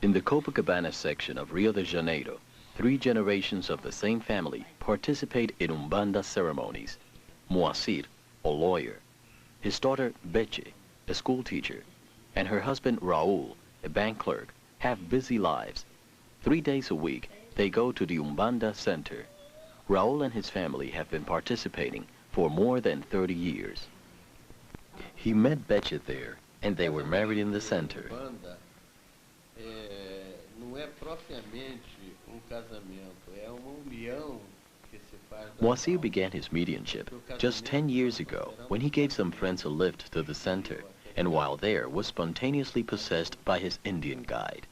In the Copacabana section of Rio de Janeiro, 3 generations of the same family participate in Umbanda ceremonies. Moacir, a lawyer, his daughter Betche, a school teacher, and her husband Raul, a bank clerk, have busy lives. 3 days a week, they go to the Umbanda Center. Raul and his family have been participating for more than 30 years. He met Betche there, and they were married in the center. Moacir began his mediumship just 10 years ago when he gave some friends a lift to the center, and while there was spontaneously possessed by his Indian guide.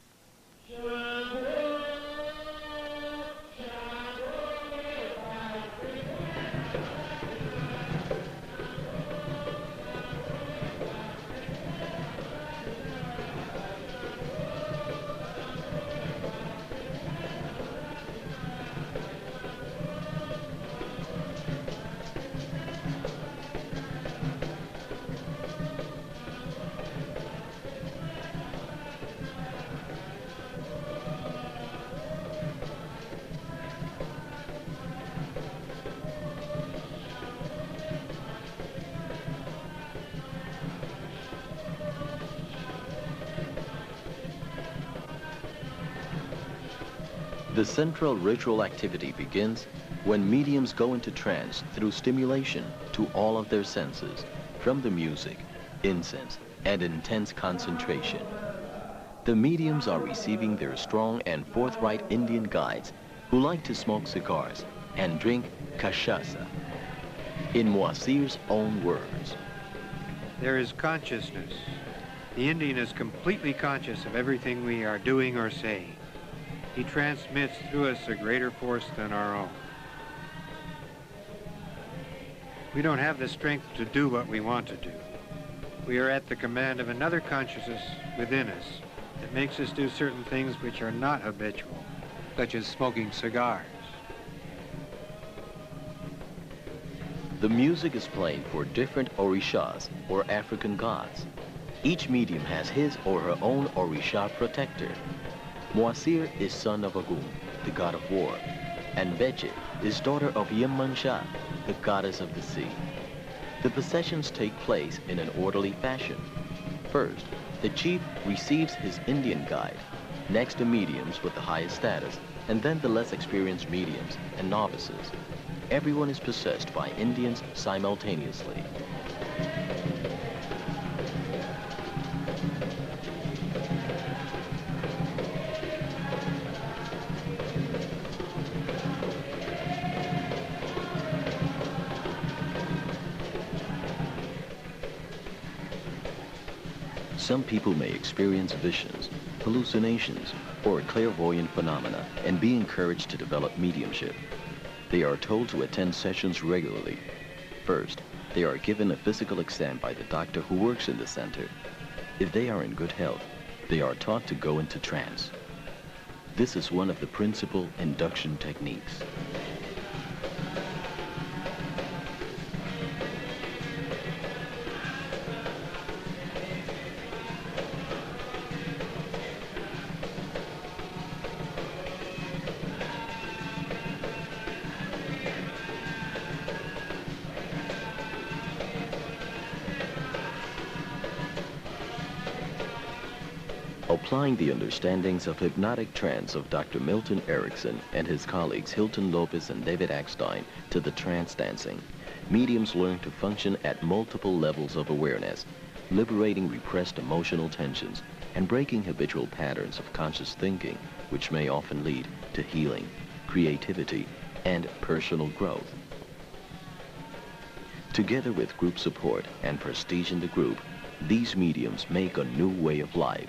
The central ritual activity begins when mediums go into trance through stimulation to all of their senses, from the music, incense, and intense concentration. The mediums are receiving their strong and forthright Indian guides who like to smoke cigars and drink cachaça. In Moacir's own words, there is consciousness. The Indian is completely conscious of everything we are doing or saying. He transmits through us a greater force than our own. We don't have the strength to do what we want to do. We are at the command of another consciousness within us that makes us do certain things which are not habitual, such as smoking cigars. The music is played for different orishas, or African gods. Each medium has his or her own orisha protector. Moacir is son of Agum, the god of war, and Betche is daughter of Yemansha, the goddess of the sea. The processions take place in an orderly fashion. First, the chief receives his Indian guide, next the mediums with the highest status, and then the less experienced mediums and novices. Everyone is possessed by Indians simultaneously. Some people may experience visions, hallucinations, or clairvoyant phenomena and be encouraged to develop mediumship. They are told to attend sessions regularly. First, they are given a physical exam by the doctor who works in the center. If they are in good health, they are taught to go into trance. This is one of the principal induction techniques. Applying the understandings of hypnotic trance of Dr. Milton Erickson and his colleagues Hilton Lopez and David Eckstein to the trance dancing, mediums learn to function at multiple levels of awareness, liberating repressed emotional tensions and breaking habitual patterns of conscious thinking, which may often lead to healing, creativity, and personal growth. Together with group support and prestige in the group, these mediums make a new way of life.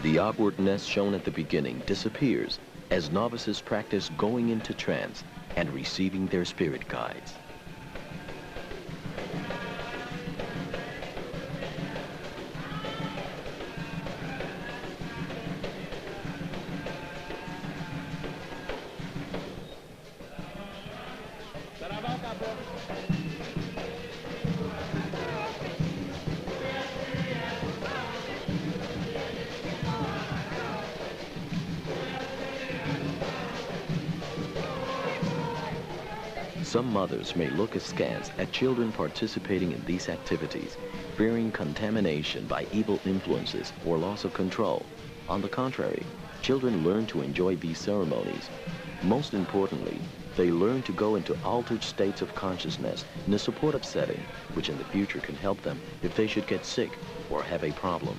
The awkwardness shown at the beginning disappears as novices practice going into trance and receiving their spirit guides. Some mothers may look askance at children participating in these activities, fearing contamination by evil influences or loss of control. On the contrary, children learn to enjoy these ceremonies. Most importantly, they learn to go into altered states of consciousness in a supportive setting, which in the future can help them if they should get sick or have a problem.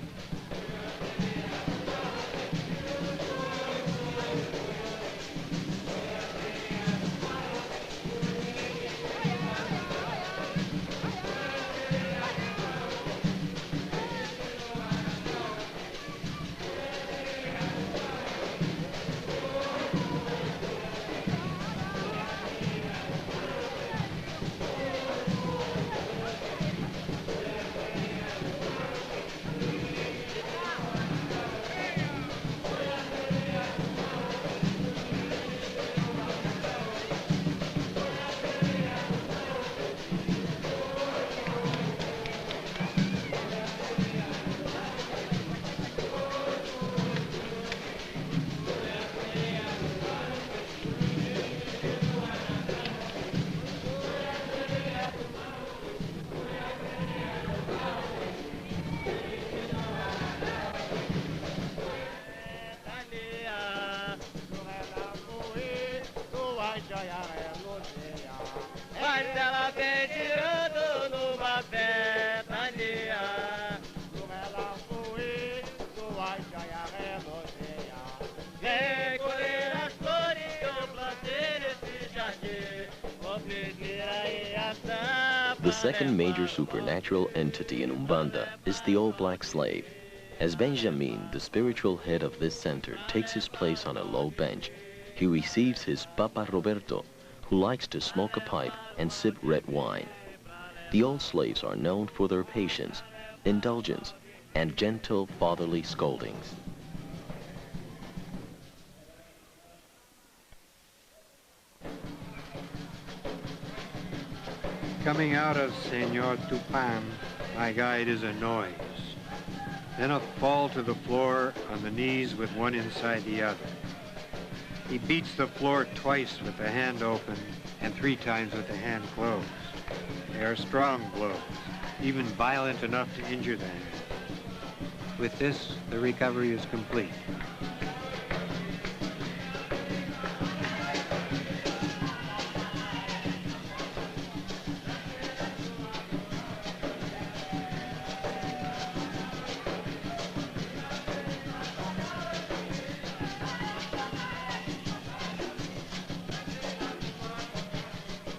The second major supernatural entity in Umbanda is the old black slave. As Benjamin, the spiritual head of this center, takes his place on a low bench, he receives his Papa Roberto, who likes to smoke a pipe and sip red wine. The old slaves are known for their patience, indulgence, and gentle fatherly scoldings. Coming out of Senor Tupan, my guide is a noise. Then a fall to the floor on the knees with one inside the other. He beats the floor twice with the hand open and 3 times with the hand closed. They are strong blows, even violent enough to injure the hand. With this, the recovery is complete.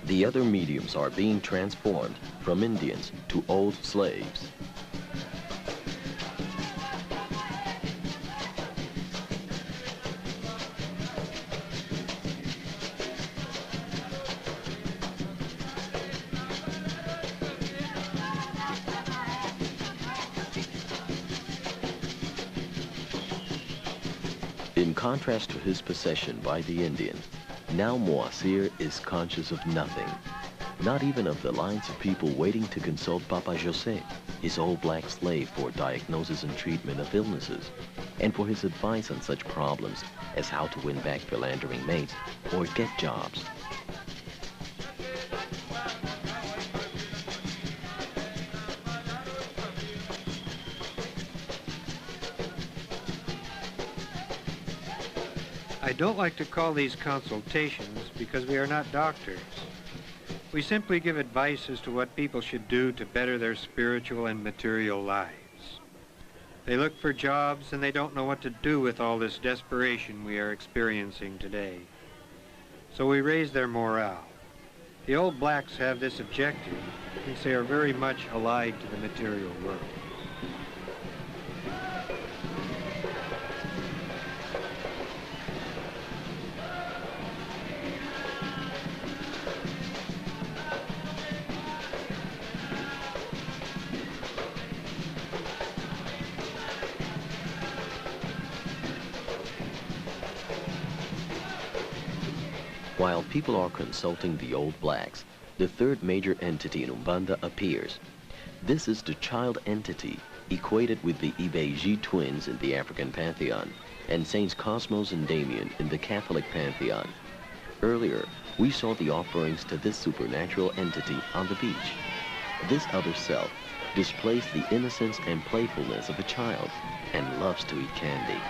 The other mediums are being transformed from Indians to old slaves. In contrast to his possession by the Indians, now Moasir is conscious of nothing, not even of the lines of people waiting to consult Papa José, his old black slave, for diagnosis and treatment of illnesses, and for his advice on such problems as how to win back philandering mates or get jobs. I don't like to call these consultations because we are not doctors. We simply give advice as to what people should do to better their spiritual and material lives. They look for jobs and they don't know what to do with all this desperation we are experiencing today. So we raise their morale. The old blacks have this objective since they are very much allied to the material world. While people are consulting the old blacks, the third major entity in Umbanda appears. This is the child entity, equated with the Ibeji twins in the African pantheon, and Saints Cosmos and Damien in the Catholic pantheon. Earlier, we saw the offerings to this supernatural entity on the beach. This other self displays the innocence and playfulness of a child and loves to eat candy.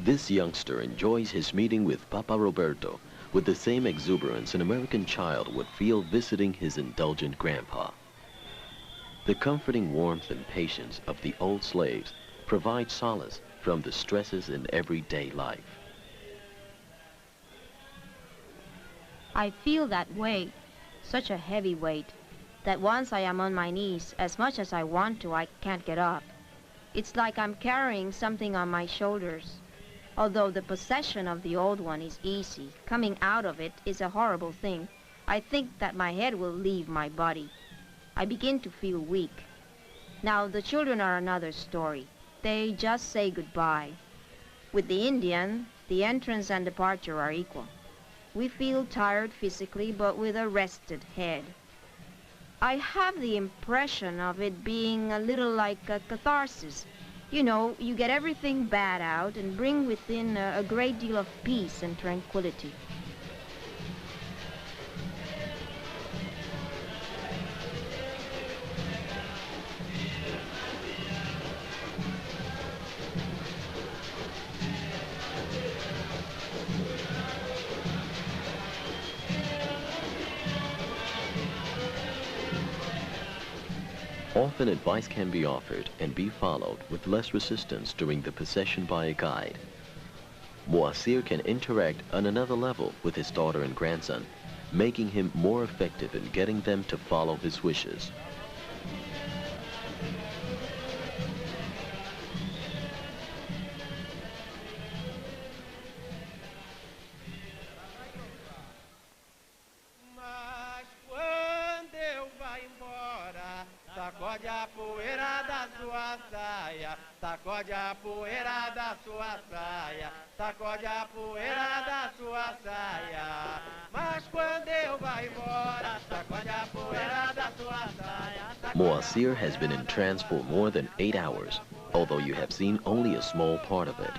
This youngster enjoys his meeting with Papa Roberto with the same exuberance an American child would feel visiting his indulgent grandpa. The comforting warmth and patience of the old slaves provide solace from the stresses in everyday life. I feel that weight, such a heavy weight, that once I am on my knees, as much as I want to, I can't get up. It's like I'm carrying something on my shoulders. Although the possession of the old one is easy, coming out of it is a horrible thing. I think that my head will leave my body. I begin to feel weak. Now, the children are another story. They just say goodbye. With the Indian, the entrance and departure are equal. We feel tired physically, but with a rested head. I have the impression of it being a little like a catharsis. You know, you get everything bad out and bring within a great deal of peace and tranquility. Often advice can be offered and be followed with less resistance during the possession by a guide. Moasir can interact on another level with his daughter and grandson, making him more effective in getting them to follow his wishes. Sacode a poeira da sua saia, sacode a poeira da sua saia, sacode a poeira da sua saia. Mas quando eu vai embora, sacode a poeira da sua saia. Moasir has been in trance for more than 8 hours, although you have seen only a small part of it.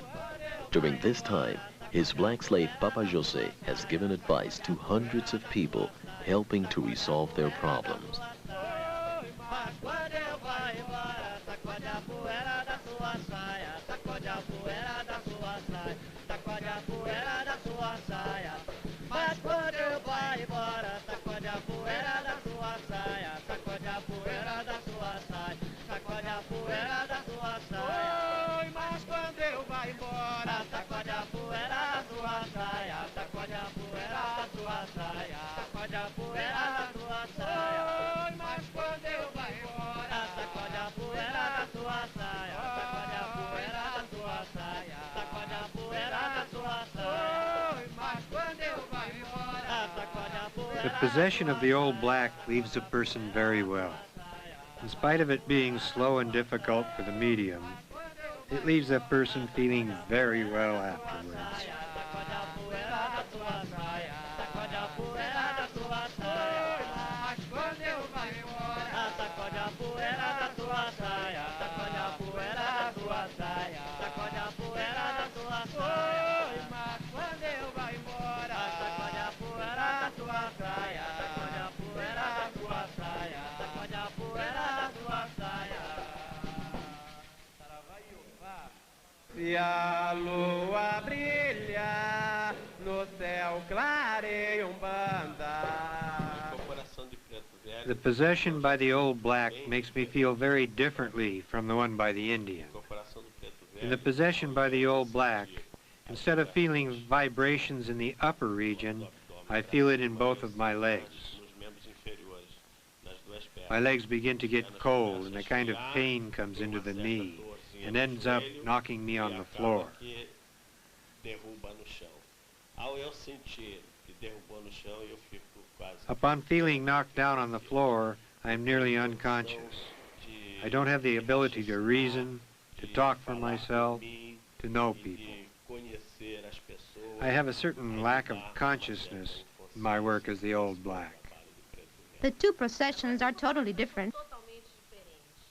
During this time, his black slave Papa Jose has given advice to hundreds of people, helping to resolve their problems. The possession of the old black leaves a person very well. In spite of it being slow and difficult for the medium, it leaves a person feeling very well afterwards. Se a lua brilha no céu clareia The possession by the old black makes me feel very differently from the one by the Indian. In the possession by the old black, instead of feeling vibrations in the upper region, I feel it in both of my legs. My legs begin to get cold and a kind of pain comes into the knee and ends up knocking me on the floor. Upon feeling knocked down on the floor, I am nearly unconscious. I don't have the ability to reason, to talk for myself, to know people. I have a certain lack of consciousness in my work as the old black. The two processions are totally different.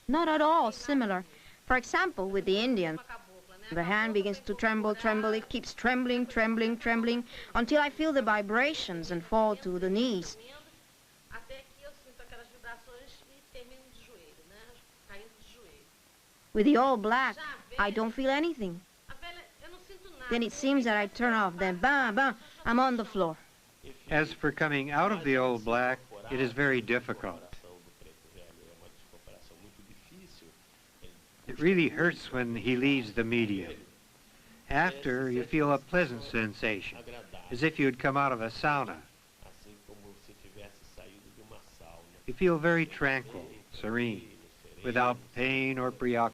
Not at all similar. For example, with the Indian, the hand begins to tremble, it keeps trembling, until I feel the vibrations and fall to the knees. With the all black, I don't feel anything. Then it seems that I turn off, then bam, bam, I'm on the floor. As for coming out of the old black, it is very difficult. It really hurts when he leaves the medium. After, you feel a pleasant sensation, as if you had come out of a sauna. You feel very tranquil, serene, without pain or preoccupation.